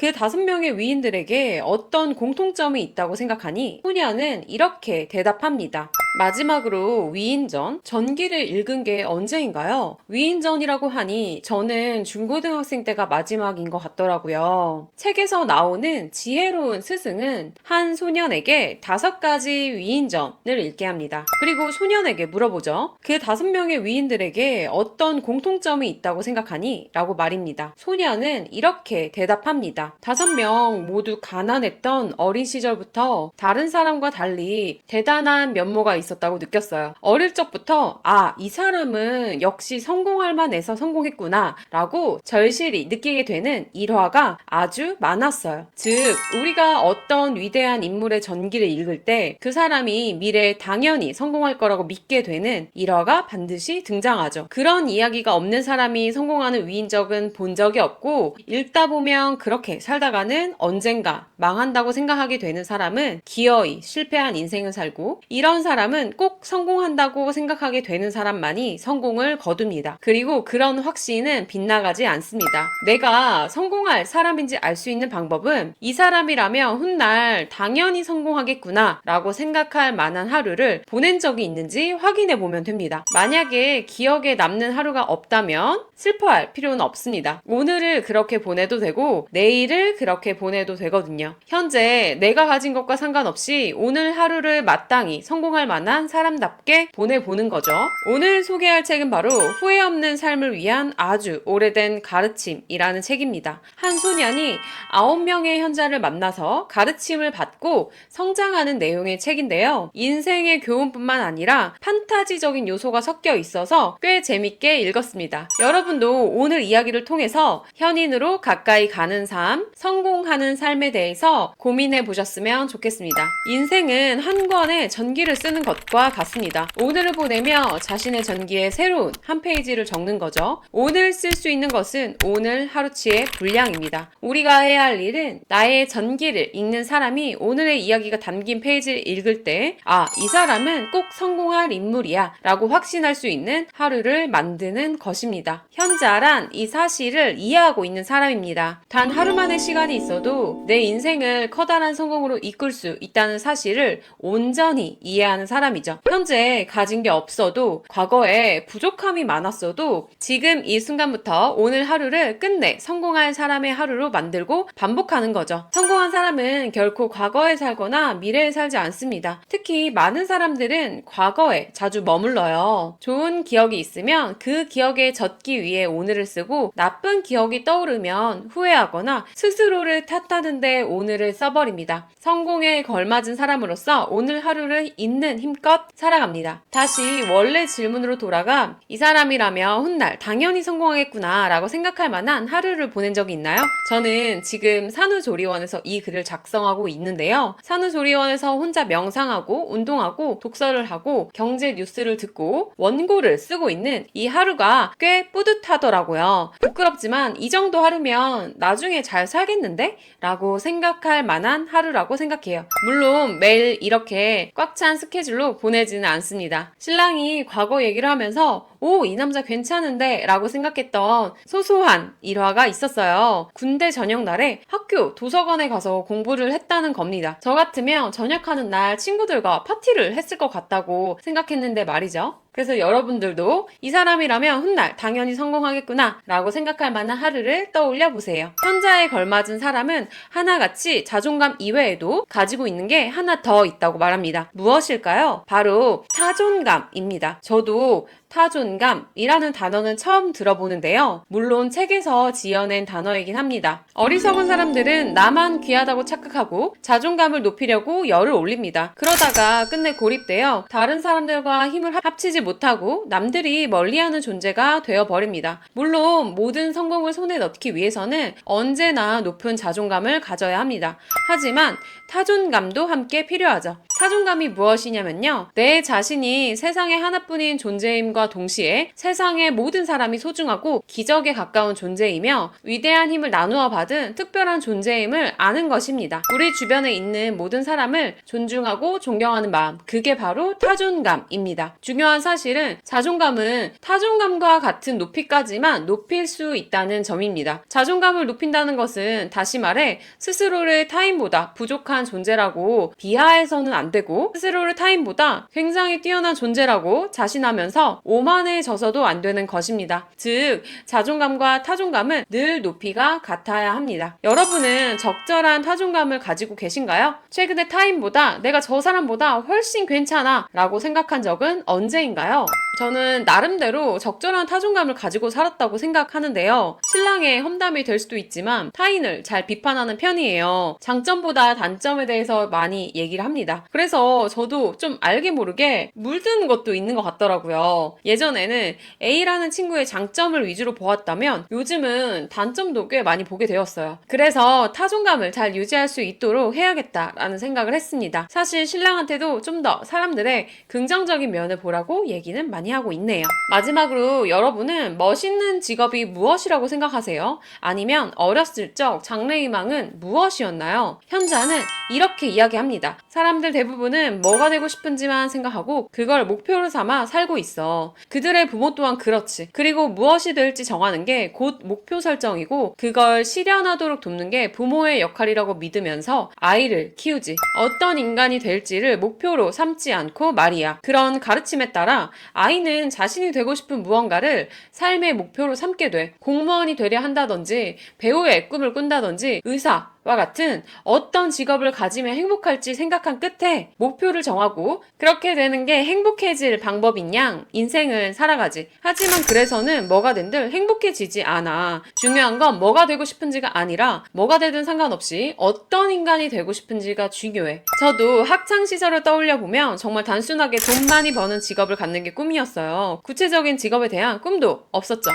그 5명의 위인들에게 어떤 공통점이 있다고 생각하니? 소녀는 이렇게 대답합니다. 마지막으로 위인전, 전기를 읽은 게 언제인가요? 위인전이라고 하니 저는 중고등학생 때가 마지막인 것 같더라고요. 책에서 나오는 지혜로운 스승은 한 소년에게 5가지 위인전을 읽게 합니다. 그리고 소년에게 물어보죠. 그 5명의 위인들에게 어떤 공통점이 있다고 생각하니? 라고 말입니다. 소년은 이렇게 대답합니다. 5명 모두 가난했던 어린 시절부터 다른 사람과 달리 대단한 면모가 있었다고 느꼈어요. 어릴 적부터 이 사람은 역시 성공할 만해서 성공했구나 라고 절실히 느끼게 되는 일화가 아주 많았어요. 즉 우리가 어떤 위대한 인물의 전기를 읽을 때 그 사람이 미래에 당연히 성공할 거라고 믿게 되는 일화가 반드시 등장하죠. 그런 이야기가 없는 사람이 성공하는 위인적은 본 적이 없고, 읽다 보면 그렇게 살다가는 언젠가 망한다고 생각하게 되는 사람은 기어이 실패한 인생을 살고, 이런 사람은 꼭 성공한다고 생각하게 되는 사람만이 성공을 거둡니다. 그리고 그런 확신은 빗나가지 않습니다. 내가 성공할 사람인지 알 수 있는 방법은 이 사람이라면 훗날 당연히 성공하겠구나 라고 생각할 만한 하루를 보낸 적이 있는지 확인해 보면 됩니다. 만약에 기억에 남는 하루가 없다면 슬퍼할 필요는 없습니다. 오늘을 그렇게 보내도 되고 내일을 그렇게 보내도 되거든요. 현재 내가 가진 것과 상관없이 오늘 하루를 마땅히 성공할 만한 사람답게 보내보는 거죠. 오늘 소개할 책은 바로 후회 없는 삶을 위한 아주 오래된 가르침이라는 책입니다. 한 소년이 9명의 현자를 만나서 가르침을 받고 성장하는 내용의 책인데요. 인생의 교훈뿐만 아니라 판타지적인 요소가 섞여 있어서 꽤 재밌게 읽었습니다. 여러분도 오늘 이야기를 통해서 현인으로 가까이 가는 삶, 성공하는 삶에 대해서 고민해 보셨으면 좋겠습니다. 인생은 한 권의 전기를 쓰는 것과 같습니다. 오늘을 보내며 자신의 전기에 새로운 한 페이지를 적는 거죠. 오늘 쓸 수 있는 것은 오늘 하루치의 분량입니다. 우리가 해야 할 일은 나의 전기를 읽는 사람이 오늘의 이야기가 담긴 페이지를 읽을 때 이 사람은 꼭 성공할 인물이야 라고 확신할 수 있는 하루를 만드는 것입니다. 현자란 이 사실을 이해하고 있는 사람입니다. 단 하루만의 시간이 있어도 내 인생을 커다란 성공으로 이끌 수 있다는 사실을 온전히 이해하는 사람이죠. 현재 가진 게 없어도, 과거에 부족함이 많았어도 지금 이 순간부터 오늘 하루를 끝내 성공할 사람의 하루로 만들고 반복하는 거죠. 성공한 사람은 결코 과거에 살거나 미래에 살지 않습니다. 특히 많은 사람들은 과거에 자주 머물러요. 좋은 기억이 있으면 그 기억에 젖기 위해 오늘을 쓰고, 나쁜 기억이 떠오르면 후회하거나 스스로를 탓하는데 오늘을 써버립니다. 성공에 걸맞은 사람으로서 오늘 하루를 있는 힘껏 살아갑니다. 다시 원래 질문으로 돌아가 이 사람이라면 훗날 당연히 성공하겠구나 라고 생각할 만한 하루를 보낸 적이 있나요? 저는 지금 산후조리원에서 이 글을 작성하고 있는데요. 산후조리원에서 혼자 명상하고 운동하고 독서를 하고 경제 뉴스를 듣고 원고를 쓰고 있는 이 하루가 꽤 뿌듯하더라고요. 부끄럽지만 이 정도 하루면 나중에 잘 살겠는데? 라고 생각할 만한 하루라고 생각해요. 물론 매일 이렇게 꽉 찬 스케줄로 보내지는 않습니다. 신랑이 과거 얘기를 하면서 이 남자 괜찮은데? 라고 생각했던 소소한 일화가 있었어요. 군대 저녁 날에 학교 도서관에 가서 공부를 했다는 겁니다. 저 같으면 저녁하는 날 친구들과 파티를 했을 것 같다고 생각했는데 말이죠. 그래서 여러분들도 이 사람이라면 훗날 당연히 성공하겠구나 라고 생각할 만한 하루를 떠올려 보세요. 현자에 걸맞은 사람은 하나같이 자존감 이외에도 가지고 있는 게 하나 더 있다고 말합니다. 무엇일까요? 바로 타존감입니다. 저도 타존감이라는 단어는 처음 들어보는데요. 물론 책에서 지어낸 단어이긴 합니다. 어리석은 사람들은 나만 귀하다고 착각하고 자존감을 높이려고 열을 올립니다. 그러다가 끝내 고립되어 다른 사람들과 힘을 합치지 못하고 남들이 멀리하는 존재가 되어버립니다. 물론 모든 성공을 손에 넣기 위해서는 언제나 높은 자존감을 가져야 합니다. 하지만 타존감도 함께 필요하죠. 타존감이 무엇이냐면요. 내 자신이 세상에 하나뿐인 존재임과 동시에 세상의 모든 사람이 소중하고 기적에 가까운 존재이며 위대한 힘을 나누어 받은 특별한 존재임을 아는 것입니다. 우리 주변에 있는 모든 사람을 존중하고 존경하는 마음, 그게 바로 타존감입니다. 중요한 사실은 자존감은 타존감과 같은 높이까지만 높일 수 있다는 점입니다. 자존감을 높인다는 것은 다시 말해 스스로를 타인보다 부족한 존재라고 비하해서는 안 되고 스스로를 타인보다 굉장히 뛰어난 존재라고 자신하면서 오만해져서도 안 되는 것입니다. 즉 자존감과 타존감은 늘 높이가 같아야 합니다. 여러분은 적절한 타존감을 가지고 계신가요? 최근에 타인보다 내가 저 사람보다 훨씬 괜찮아 라고 생각한 적은 언제인가요? 저는 나름대로 적절한 타존감을 가지고 살았다고 생각하는데요. 신랑의 험담이 될 수도 있지만 타인을 잘 비판하는 편이에요. 장점보다 단점에 대해서 많이 얘기를 합니다. 그래서 저도 좀 알게 모르게 물드는 것도 있는 것 같더라고요. 예전에는 A라는 친구의 장점을 위주로 보았다면 요즘은 단점도 꽤 많이 보게 되었어요. 그래서 타존감을 잘 유지할 수 있도록 해야겠다라는 생각을 했습니다. 사실 신랑한테도 좀 더 사람들의 긍정적인 면을 보라고 얘기는 많이 하고 있네요. 마지막으로 여러분은 멋있는 직업이 무엇이라고 생각하세요? 아니면 어렸을 적 장래희망은 무엇이었나요? 현자는 이렇게 이야기합니다. 사람들 대부분은 뭐가 되고 싶은지만 생각하고 그걸 목표로 삼아 살고 있어. 그들의 부모 또한 그렇지. 그리고 무엇이 될지 정하는 게 곧 목표 설정이고 그걸 실현하도록 돕는 게 부모의 역할이라고 믿으면서 아이를 키우지. 어떤 인간이 될지를 목표로 삼지 않고 말이야. 그런 가르침에 따라 아이는 자신이 되고 싶은 무언가를 삶의 목표로 삼게 돼. 공무원이 되려 한다든지 배우의 꿈을 꾼다든지 의사 와 같은 어떤 직업을 가지면 행복할지 생각한 끝에 목표를 정하고 그렇게 되는 게 행복해질 방법인 양 인생을 살아가지. 하지만 그래서는 뭐가 된들 행복해지지 않아. 중요한 건 뭐가 되고 싶은지가 아니라 뭐가 되든 상관없이 어떤 인간이 되고 싶은지가 중요해. 저도 학창시절을 떠올려 보면 정말 단순하게 돈 많이 버는 직업을 갖는 게 꿈이었어요. 구체적인 직업에 대한 꿈도 없었죠.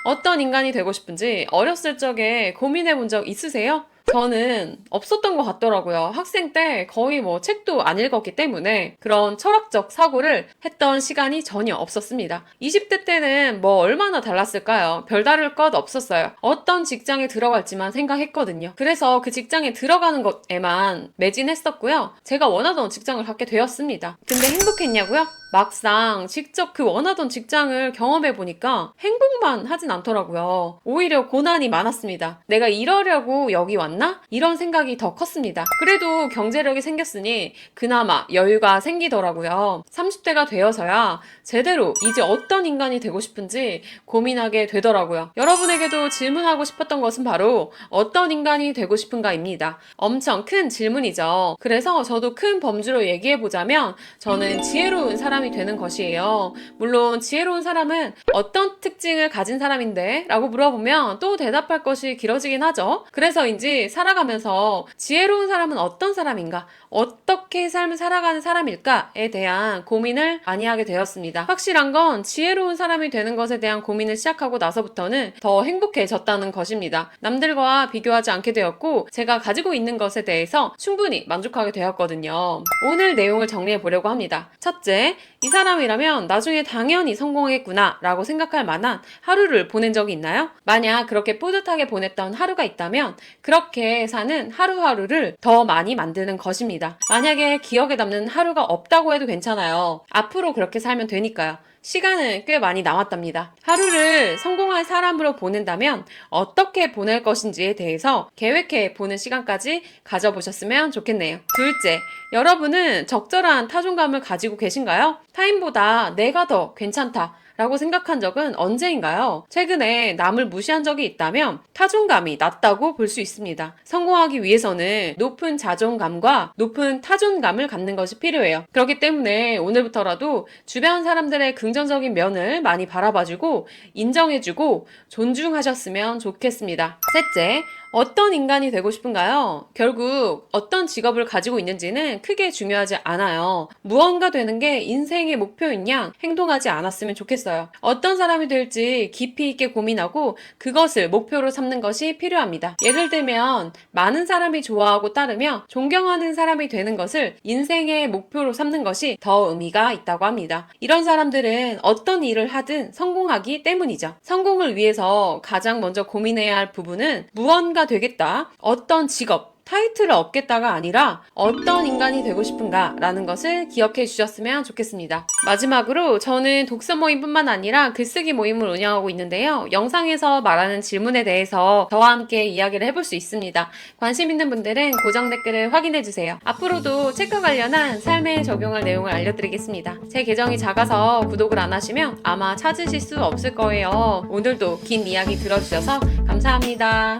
어떤 인간이 되고 싶은지 어렸을 적에 고민해 본 적 있으세요? 저는 없었던 것 같더라고요. 학생 때 거의 뭐 책도 안 읽었기 때문에 그런 철학적 사고를 했던 시간이 전혀 없었습니다. 20대 때는 뭐 얼마나 달랐을까요? 별다를 것 없었어요. 어떤 직장에 들어갈지만 생각했거든요. 그래서 그 직장에 들어가는 것에만 매진했었고요. 제가 원하던 직장을 갖게 되었습니다. 근데 행복했냐고요? 막상 직접 그 원하던 직장을 경험해보니까 행복만 하진 않더라고요. 오히려 고난이 많았습니다. 내가 이러려고 여기 왔나? 이런 생각이 더 컸습니다. 그래도 경제력이 생겼으니 그나마 여유가 생기더라고요. 30대가 되어서야 제대로 이제 어떤 인간이 되고 싶은지 고민하게 되더라고요. 여러분에게도 질문하고 싶었던 것은 바로 어떤 인간이 되고 싶은가입니다. 엄청 큰 질문이죠. 그래서 저도 큰 범주로 얘기해보자면 저는 지혜로운 사람이 되는 것이에요. 물론 지혜로운 사람은 어떤 특징을 가진 사람인데? 라고 물어보면 또 대답할 것이 길어지긴 하죠. 그래서인지 살아가면서 지혜로운 사람은 어떤 사람인가? 어떻게 삶을 살아가는 사람일까에 대한 고민을 많이 하게 되었습니다. 확실한 건 지혜로운 사람이 되는 것에 대한 고민을 시작하고 나서부터는 더 행복해졌다는 것입니다. 남들과 비교하지 않게 되었고 제가 가지고 있는 것에 대해서 충분히 만족하게 되었거든요. 오늘 내용을 정리해 보려고 합니다. 첫째, 이 사람이라면 나중에 당연히 성공하겠구나 라고 생각할 만한 하루를 보낸 적이 있나요? 만약 그렇게 뿌듯하게 보냈던 하루가 있다면 그렇게 사는 하루하루를 더 많이 만드는 것입니다. 만약에 기억에 남는 하루가 없다고 해도 괜찮아요. 앞으로 그렇게 살면 되니까요. 시간은 꽤 많이 남았답니다. 하루를 성공할 사람으로 보낸다면 어떻게 보낼 것인지에 대해서 계획해 보는 시간까지 가져보셨으면 좋겠네요. 둘째, 여러분은 적절한 타존감을 가지고 계신가요? 타인보다 내가 더 괜찮다 라고 생각한 적은 언제인가요? 최근에 남을 무시한 적이 있다면 타존감이 낮다고 볼 수 있습니다. 성공하기 위해서는 높은 자존감과 높은 타존감을 갖는 것이 필요해요. 그렇기 때문에 오늘부터라도 주변 사람들의 긍정적인 면을 많이 바라봐주고 인정해주고 존중하셨으면 좋겠습니다. 셋째, 어떤 인간이 되고 싶은가요? 결국 어떤 직업을 가지고 있는지는 크게 중요하지 않아요. 무언가 되는 게 인생의 목표인 양 행동하지 않았으면 좋겠어요. 어떤 사람이 될지 깊이 있게 고민하고 그것을 목표로 삼는 것이 필요합니다. 예를 들면 많은 사람이 좋아하고 따르며 존경하는 사람이 되는 것을 인생의 목표로 삼는 것이 더 의미가 있다고 합니다. 이런 사람들은 어떤 일을 하든 성공하기 때문이죠. 성공을 위해서 가장 먼저 고민해야 할 부분은 무언가 되겠다, 어떤 직업, 타이틀을 얻겠다가 아니라 어떤 인간이 되고 싶은가 라는 것을 기억해 주셨으면 좋겠습니다. 마지막으로 저는 독서 모임뿐만 아니라 글쓰기 모임을 운영하고 있는데요. 영상에서 말하는 질문에 대해서 저와 함께 이야기를 해볼 수 있습니다. 관심 있는 분들은 고정 댓글을 확인해 주세요. 앞으로도 책과 관련한 삶에 적용할 내용을 알려드리겠습니다. 제 계정이 작아서 구독을 안 하시면 아마 찾으실 수 없을 거예요. 오늘도 긴 이야기 들어주셔서 감사합니다.